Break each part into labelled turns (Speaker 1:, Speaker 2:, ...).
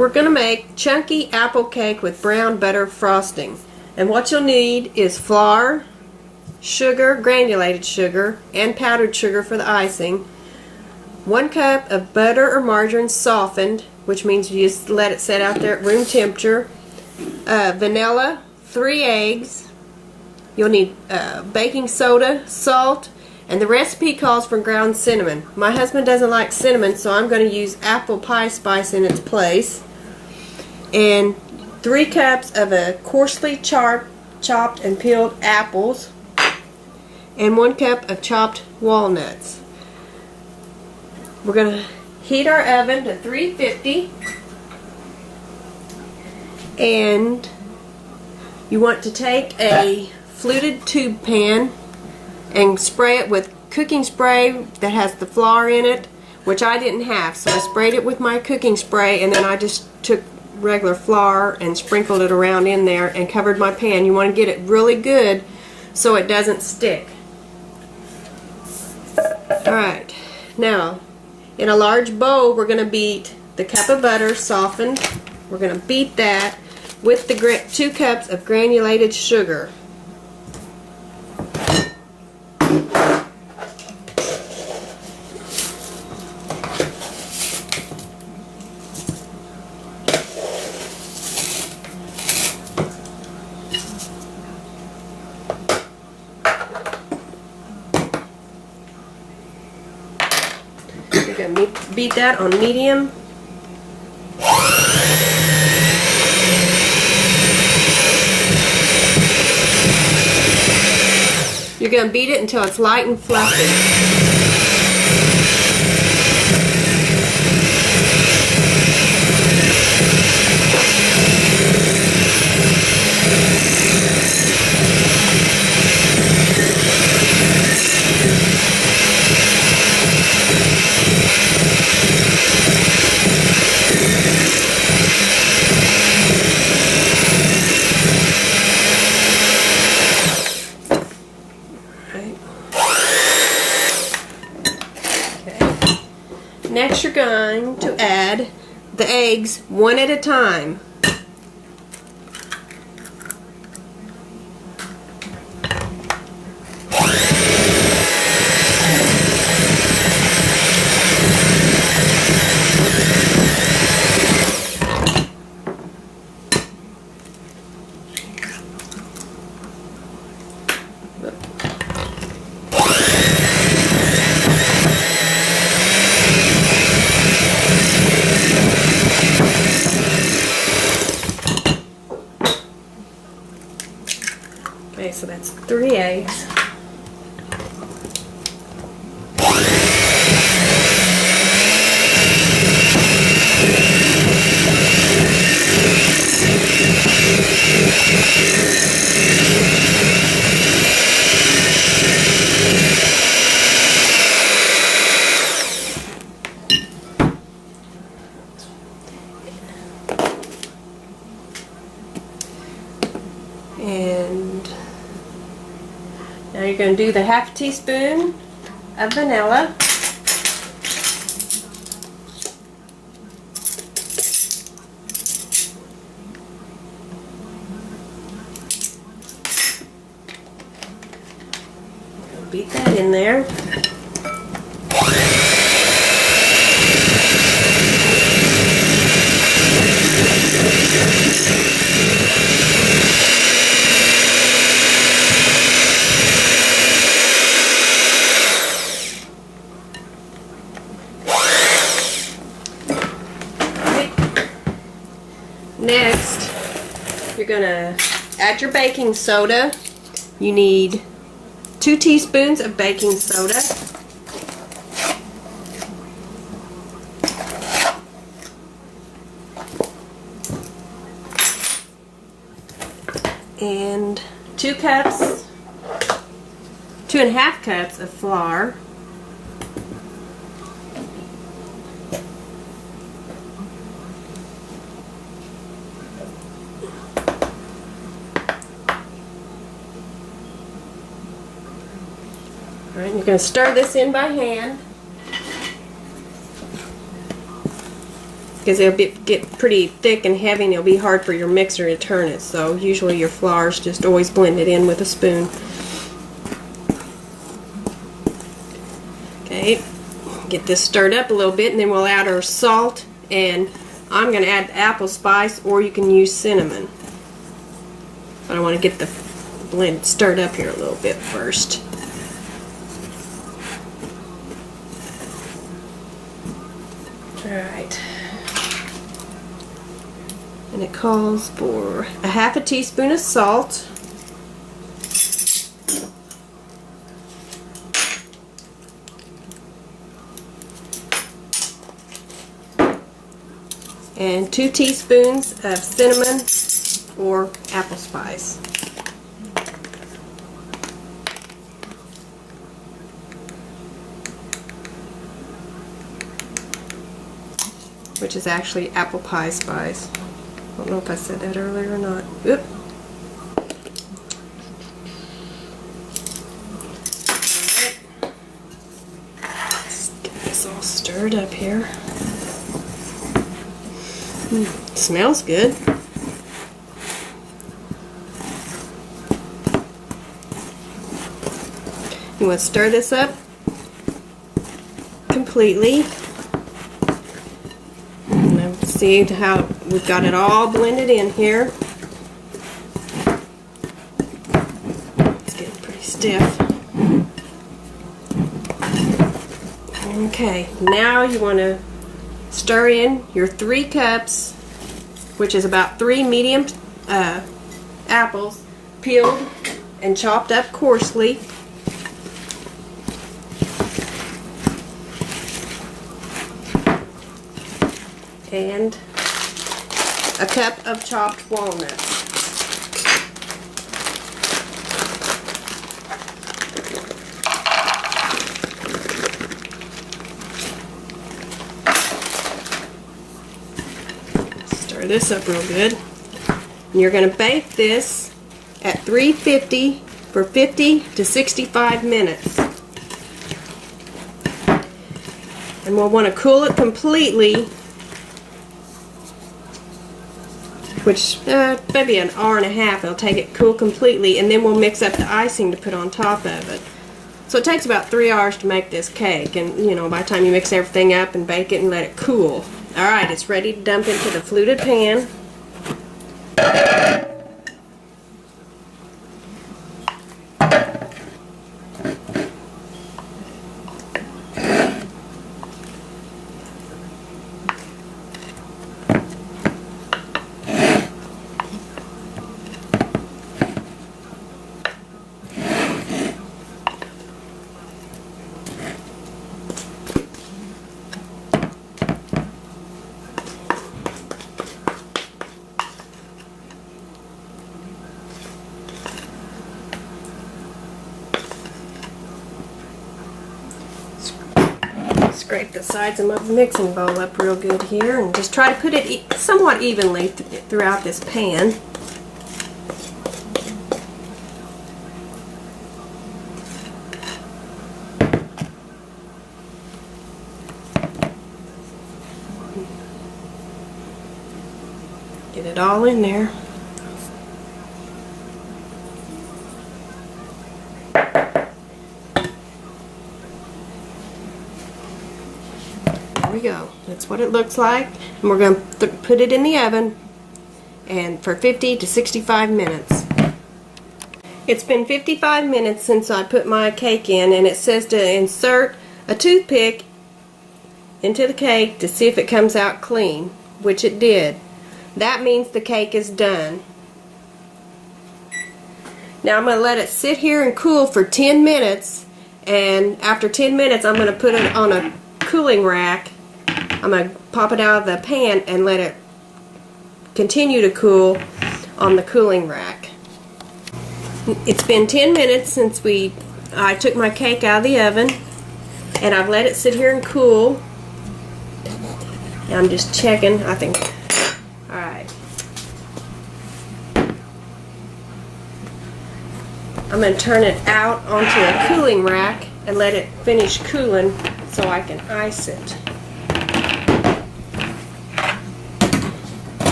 Speaker 1: We're going to make chunky apple cake with brown butter frosting. And what you'll need is flour, sugar, granulated sugar, and powdered sugar for the icing. 1 cup of butter or margarine softened, which means you just let it set out there at room temperature. Vanilla, 3 eggs. You'll need baking soda, salt, and the recipe calls for ground cinnamon. My husband doesn't like cinnamon, so I'm going to use apple pie spice in its place. And 3 cups of a coarsely chopped and peeled apples, and 1 cup of chopped walnuts. We're going to heat our oven to 350, and you want to take a fluted tube pan and spray it with cooking spray that has the flour in it, which I didn't have, so I sprayed it with my cooking spray, and then I just took regular flour and sprinkled it around in there and covered my pan. You want to get it really good so it doesn't stick. Alright, now in a large bowl we're going to beat the cup of butter softened. We're going to beat that with the 2 cups of granulated sugar. You're going to beat that on medium. You're going to beat it until it's light and fluffy. Next you're going to add the eggs one at a time. Okay, so that's 3 eggs. And now you're going to do the 1/2 teaspoon of vanilla. Beat that in there. Next, you're going to add your baking soda. You need 2 teaspoons of baking soda. And 2 cups, 2.5 cups of flour. Alright, you're going to stir this in by hand. It's because get pretty thick and heavy and it'll be hard for your mixer to turn it. So usually your flours just always blend it in with a spoon. Okay, get this stirred up a little bit and then we'll add our salt, and I'm going to add apple spice, or you can use cinnamon. But I want to get the blend stirred up here a little bit first. Alright. And it calls for a half a teaspoon of salt. And 2 teaspoons of cinnamon or apple spice. Which is actually apple pie spice. I don't know if I said that earlier or not. Oop. Let's get this all stirred up here. Smells good. You want to stir this up completely. See how we've got it all blended in here. It's getting pretty stiff. Okay, now you want to stir in your 3 cups, which is about 3 medium apples, peeled and chopped up coarsely. And a cup of chopped walnuts. Stir this up real good. And you're going to bake this at 350 for 50 to 65 minutes. And we'll want to cool it completely, which maybe an hour and a half. It'll take it cool completely, and then we'll mix up the icing to put on top of it. So it takes about 3 hours to make this cake, and you know, by the time you mix everything up and bake it and let it cool. Alright, it's ready to dump into the fluted pan. Scrape the sides of my mixing bowl up real good here, and just try to put it somewhat evenly throughout this pan. Get it all in there. There we go. That's what it looks like. And we're going to put it in the oven and for 50 to 65 minutes. It's been 55 minutes since I put my cake in, and it says to insert a toothpick into the cake to see if it comes out clean, which it did. That means the cake is done. Now I'm going to let it sit here and cool for 10 minutes, and after 10 minutes I'm going to put it on a cooling rack. I'm going to pop it out of the pan and let it continue to cool on the cooling rack. It's been 10 minutes since I took my cake out of the oven, and I've let it sit here and cool. And I'm just checking. I think, alright. I'm going to turn it out onto a cooling rack and let it finish cooling so I can ice it.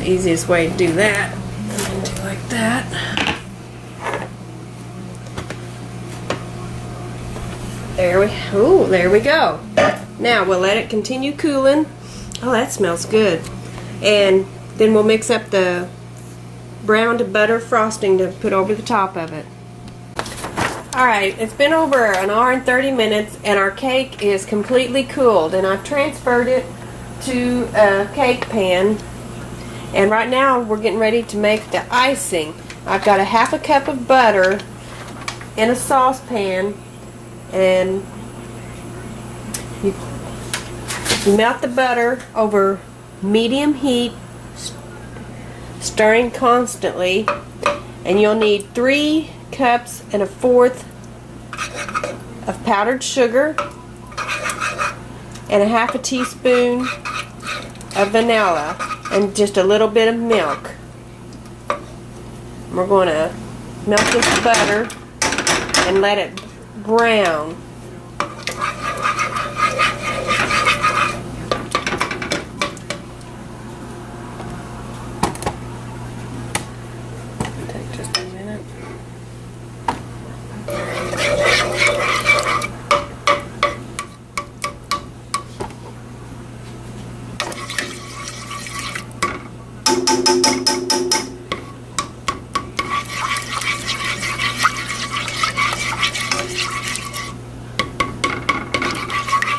Speaker 1: the easiest way to do that. And do like that. There we go. Now we'll let it continue cooling. Oh, that smells good. And then we'll mix up the browned butter frosting to put over the top of it. Alright, it's been over an hour and 30 minutes and our cake is completely cooled, and I've transferred it to a cake pan, and right now we're getting ready to make the icing. I've got a half a cup of butter in a saucepan, and you melt the butter over medium heat, stirring constantly, and you'll need 3 cups and a 1/4 of powdered sugar and a half a teaspoon of vanilla and just a little bit of milk. We're going to melt this butter and let it brown. Take just a minute.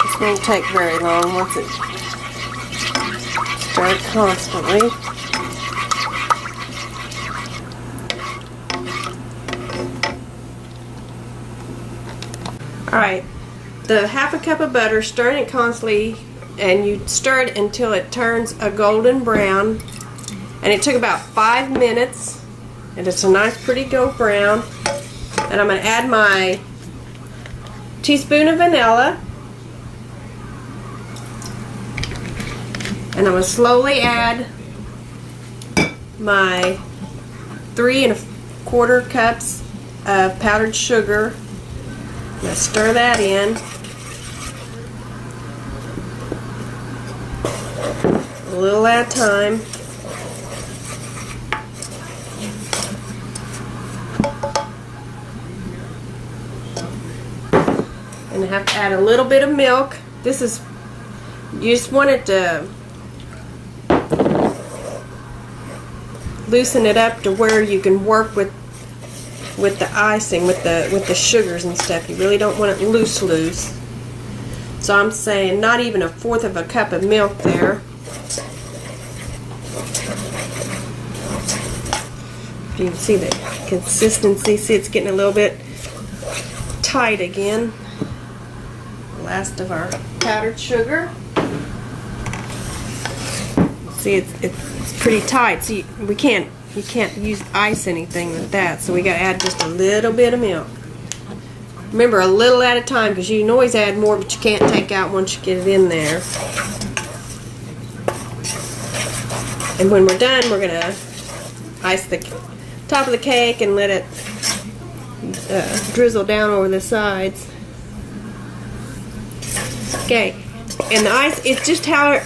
Speaker 1: This won't take very long once it stirred constantly. Alright, the half a cup of butter, stirring it constantly, and you stir it until it turns a golden brown, and it took about 5 minutes, and it's a nice pretty gold brown. And I'm going to add my teaspoon of vanilla, and I'm going to slowly add my 3 1/4 cups of powdered sugar. I'm going to stir that in. A little at a time. And I have to add a little bit of milk. This is, you just want it to loosen it up to where you can work with the icing, with the sugars and stuff. You really don't want it loose. So I'm saying not even a 1/4 of a cup of milk there. You can see the consistency. See, it's getting a little bit tight again. Last of our powdered sugar. See, it's pretty tight. So you can't use ice anything with that. So we got to add just a little bit of milk. Remember, a little at a time, because you can always add more, but you can't take out once you get it in there. And when we're done, we're gonna ice the top of the cake and let it drizzle down over the sides. Okay, and the ice, it's just how,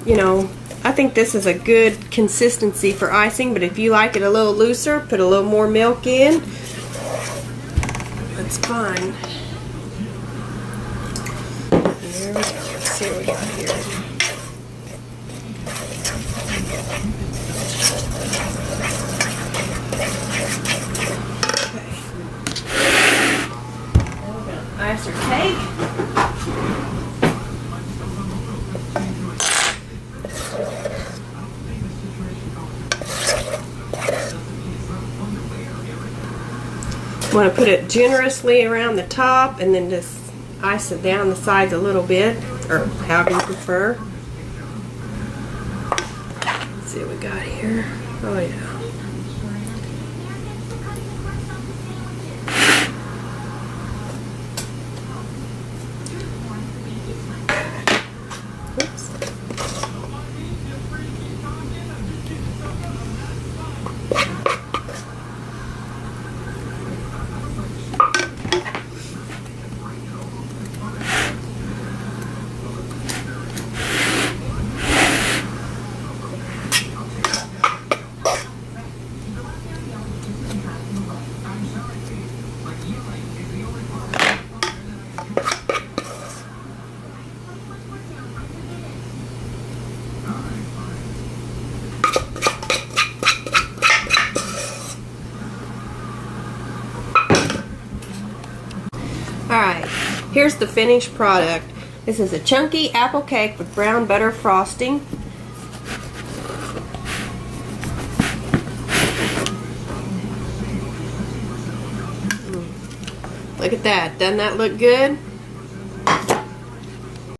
Speaker 1: you know, I think this is a good consistency for icing, but if you like it a little looser, put a little more milk in. That's fine. There we go. Let's see what we got here. Okay. Now we're going to ice our cake. You want to put it generously around the top and then just ice it down the sides a little bit, or however you prefer. Let's see what we got here. Oh yeah. Alright, here's the finished product. This is a chunky apple cake with brown butter frosting. Look at that. Doesn't that look good?